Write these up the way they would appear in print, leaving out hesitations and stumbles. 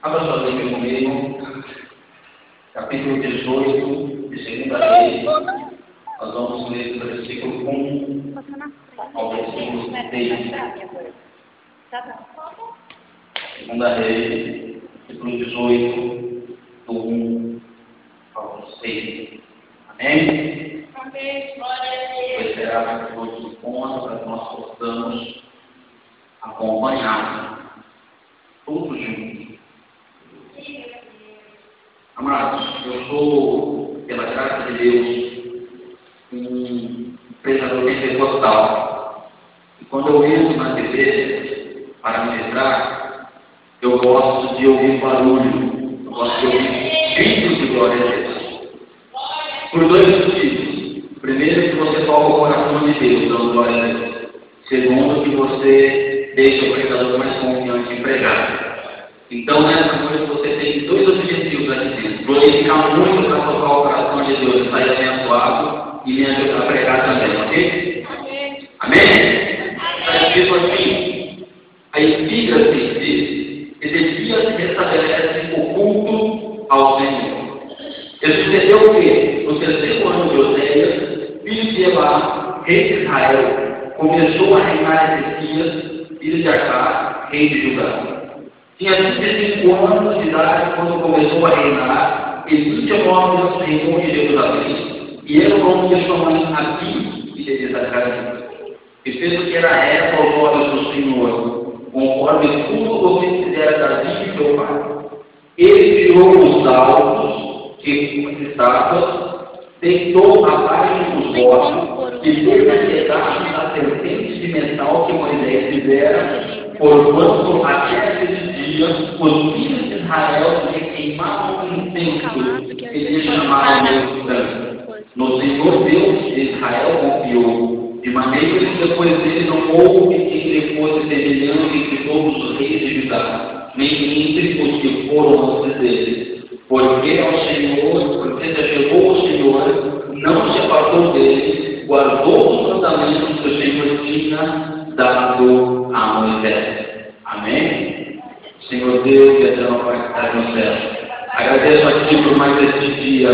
Abra sua Bíblia comigo, capítulo 18 de 2 Reis. Nós vamos ler do versículo 1 ao versículo 6. 2 Reis, capítulo 18, do 1 ao 6. Amém? Amém. Glória a Deus. Vou esperar que todos se ponham para que nós possamos acompanhar todos juntos. Amados, eu sou, pela graça de Deus, um pregador pentecostal. E quando eu entro na TV para ministrar, eu gosto de ouvir barulho, eu gosto de ouvir gritos de glória a Deus. Por dois motivos. Primeiro, que você toca o coração de Deus, dando glória a Deus. Segundo, que você deixa o pregador mais confiante em pregar. Então, nessa noite, você tem dois objetivos aqui dentro: glorificar muito para tocar o coração de Deus e sair abençoado, e me ajudar a pregar também, ok? Amém? Está escrito assim: a epígrafe diz: Ezequias restabelece o culto ao Senhor. Isso sucedeu o quê? No terceiro ano de Oséias, filho de Elá, rei de Israel, começou a reinar Ezequias, filho de Acá, rei de Judá. Tinha 25 anos de idade quando começou a reinar, e 29 anos reinou em Jerusalém, e era o nome de sua mãe Abi, filha de Zacarias. E fez o que era reto aos olhos do Senhor, conforme tudo o que fizera Davi e seu pai. Ele tirou os altos que estátuas, deitou abaixo dos ossos, e fez a piedade da serpente de metal que Moisés fizera, porquanto até aquele dia os filhos de Israel lhe queimavam incenso, que lhe chamaram de sangue. No Senhor Deus de Israel confiou, de maneira que depois dele não houve quem lhe fosse semelhante entre todos os reis de Judá, nem entre os que foram antes dele. Porque se chegou o Senhor, não se apartou dele, guardou os mandamentos que o Senhor tinha dado a Moisés. Amém? Senhor Deus e eterno Pai que está no céu, agradeço a Ti por mais este dia,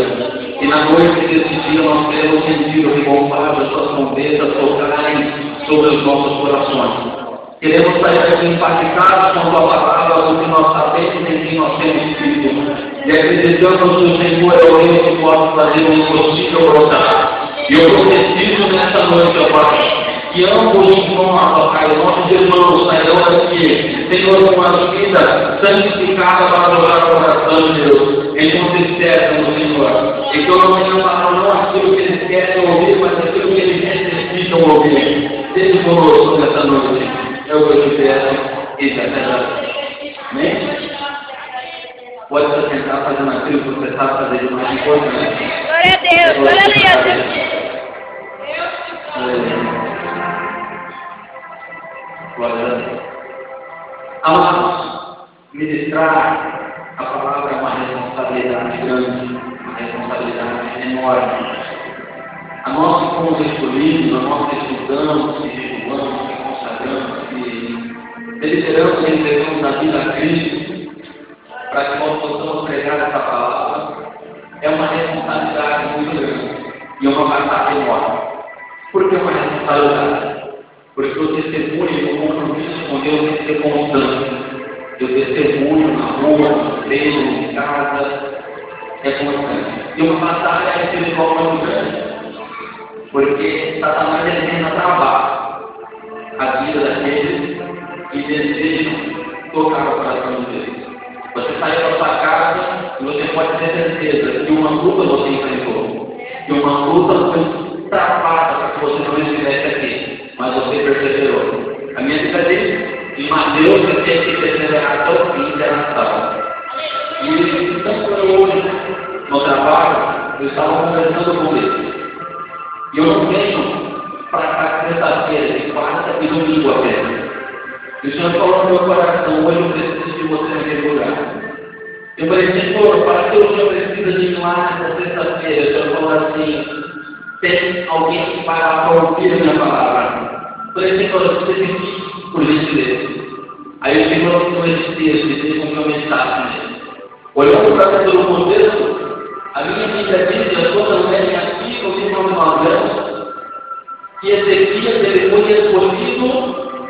e na noite desse dia nós queremos sentir o rebombado das Suas trombetas tocarem sobre os nossos corações. Queremos sair daqui impactados com a Tua palavra, porque nós sabemos em quem nós temos crido, e acreditamos que o Senhor é o Rei que pode fazer o impossível brotar. E eu profetizo nessa noite, ó Pai, que ambos os irmãos, Pai, nossos irmãos sairão daqui, Senhor, com a vida santificada para adorar o coração de Deus. Eles se cercam, Senhor. E que eu não tenha falado não aquilo que eles querem ouvir, mas aquilo que eles necessitam ouvir. Seja conosco nessa noite. É o que eu te peço e te agradeço. Amém? Pode se sentar fazendo aquilo que você sabe fazer de mais importante. Glória a Deus, glória a Deus. Glória a Deus. Amados, ministrar a palavra é uma responsabilidade grande, uma responsabilidade enorme. A nós que fomos escolhidos, a nós que estudamos, que jejuamos, que consagramos, que deliberamos e entregamos a vida a Cristo, para que nós possamos pregar essa palavra, é uma responsabilidade muito grande e uma batalha enorme. Por que uma responsabilidade? Porque o testemunho, o compromisso com Deus tem que ser constante. E o testemunho na rua, no treino, em casa, é constante. E uma batalha espiritual muito grande. Porque Satanás tenta travar a vida daqueles que desejam tocar o coração de Deus. Você sai da sua casa e você pode ter certeza que uma luta você enfrentou. Que uma luta foi travada para que você não estivesse aqui. Mas você perseverou. A minha vida diz, em Mateus, você tem que perseverar até o fim da nação. E tanto hoje, no trabalho, eu estava conversando com ele. E eu não venho para cá sexta-feira, de quarta e domingo apenas. E o Senhor falou no meu coração: hoje eu preciso de você naquele lugar. Eu falei: Senhor, para que o Senhor precisa de mim lá nessa sexta-feira? O Senhor falou assim: tem alguém que vai lá para ouvir a minha palavra. Eu falei: Senhor, você tem que por gentileza. Aí eu fico com esse texto, esse complementar nele. Olhando para todo o contexto, a minha Bíblia diz, eu estou também aqui, eu tenho uma grande, que Ezequias ele foi escolhido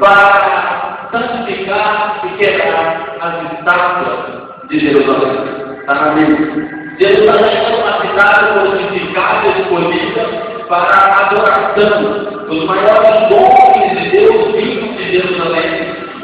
para santificar e quebrar as estátuas de Jerusalém. Está na Bíblia. Jerusalém é uma cidade santificada e escolhida para a adoração. Os maiores homens de Deus vinham de Jerusalém.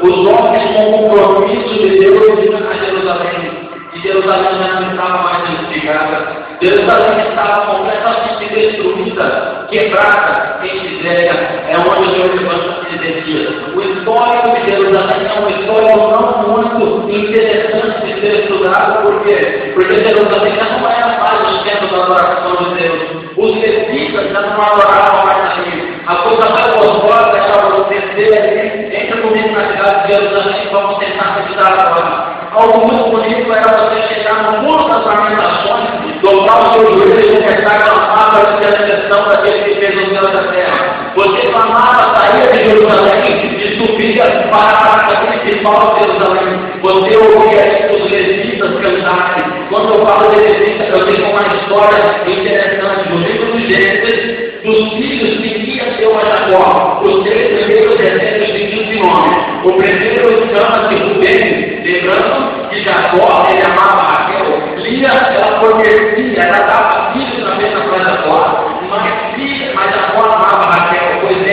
Os homens com o compromisso de Deus vinham a Jerusalém. E Jerusalém já não estava mais santificada. Jerusalém estava completamente destruída, quebrada, em miséria. É onde o Senhor levanta Ezequias. O histórico de Jerusalém é um histórico não muito interessante de ser estudado. Por quê? Porque Jerusalém já não era mais o centro da adoração de Deus. Os levitas já não adoravam mais ali. A coisa mais gostosa era você ter ali, entra comigo na cidade de Jerusalém, vamos tentar meditar agora. Algo muito bonito era você chegar no mundo das lamentações, dobrar o seu joelho e começar a clamar para a intercessão daquele que fez o céu da terra. Você clamava, saía de Jerusalém e subia para a praça principal de Jerusalém. Você ouvia os levitas cantarem. Quando eu falo de levitas, eu tenho uma história interessante. No livro de Gênesis, dos filhos que ia ter uma Jacó, os 3 primeiros descendentes de 15 nomes. O primeiro chama-se Rubem, lembrando que Jacó, ele amava Raquel. Lia, ela prometia, ela dava filhos na mesma para Jacó, mas Jacó amava Raquel, pois é.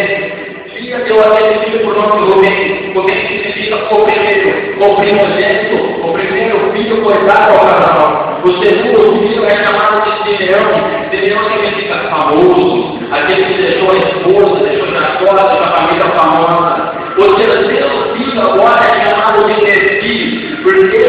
Lia deu aquele filho por nome Rubem. Rubem significa o primogênito, o primeiro filho foi dado ao casal. O segundo filho é chamado de Simeão. Simeão significa famoso, aquele que deixou a esposa, deixou Jacó, deixou a família famosa. O terceiro filho agora é chamado de Levi, porque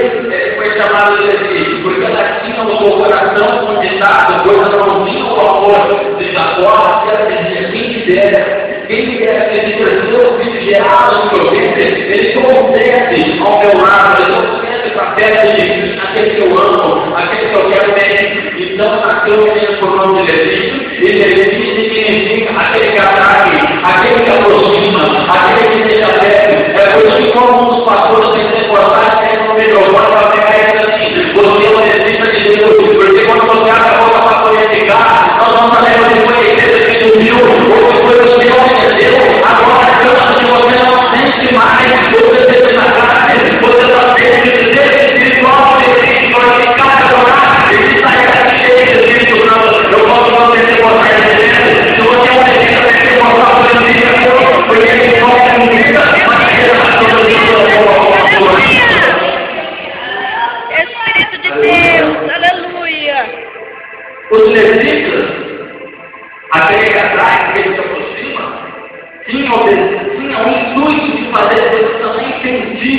foi chamado de Levi, porque ela tinha o seu coração conquistado, pois ela não tinha o amor de Jacó, que ela dizia, quem me dera que esse terceiro filho gerado no meu ventre, ele concede ao meu lado, ele concede para perto de mim, aquele que eu amo, aquele que eu quero bem. Então nasceu o menino por nome de Levi, e Levi significa aquele que atrai, aquele que aproxima, aquele que deixa perto. É por isso que como um dos pastores tem que ser cortado, tem um microfone para pegar isso assim, você é uma desista de Deus, porque quando você abre a boca para poder ficar, nós não sabemos se foi a igreja que subiu, ou se foi o Senhor que desceu. Agora, se você não sente mais, você sente na carne, você está sendo de ser espiritual, você pode ficar adorar, e sair daqui cheio de Espírito Santo. Eu posso não ter que mostrar esse exemplo, se você é um desista, tem que mostrar o seu Espírito, porque ele não é um vida, mas ele é uma coisa de Espírito de Deus, aleluia. Os levitas, aquele que atrai, aquele que aproxima, tinha o intuito de fazer eles também sentir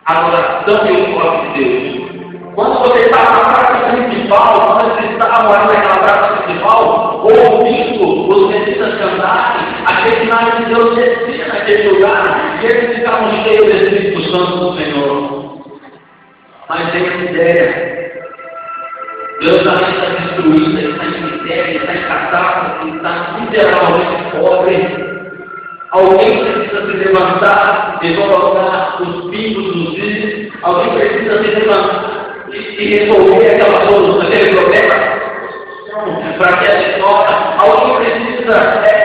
a adoração e o próprio de Deus. Quando você estava na praça principal, quando eles estavam ali naquela praça principal, ouvindo os levitas cantarem, aquele sinal de Deus descia naquele lugar, e eles ficavam cheios do Espírito Santo do Senhor. Mas tem essa ideia. Deus também está destruída, está em miséria, está em catástrofe, está literalmente pobre. Alguém precisa se levantar e colocar os pingos nos is. Alguém precisa se levantar e resolver aquela solução, aquele problema. Para que a história, alguém precisa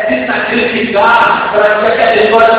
se sacrificar para que aquela história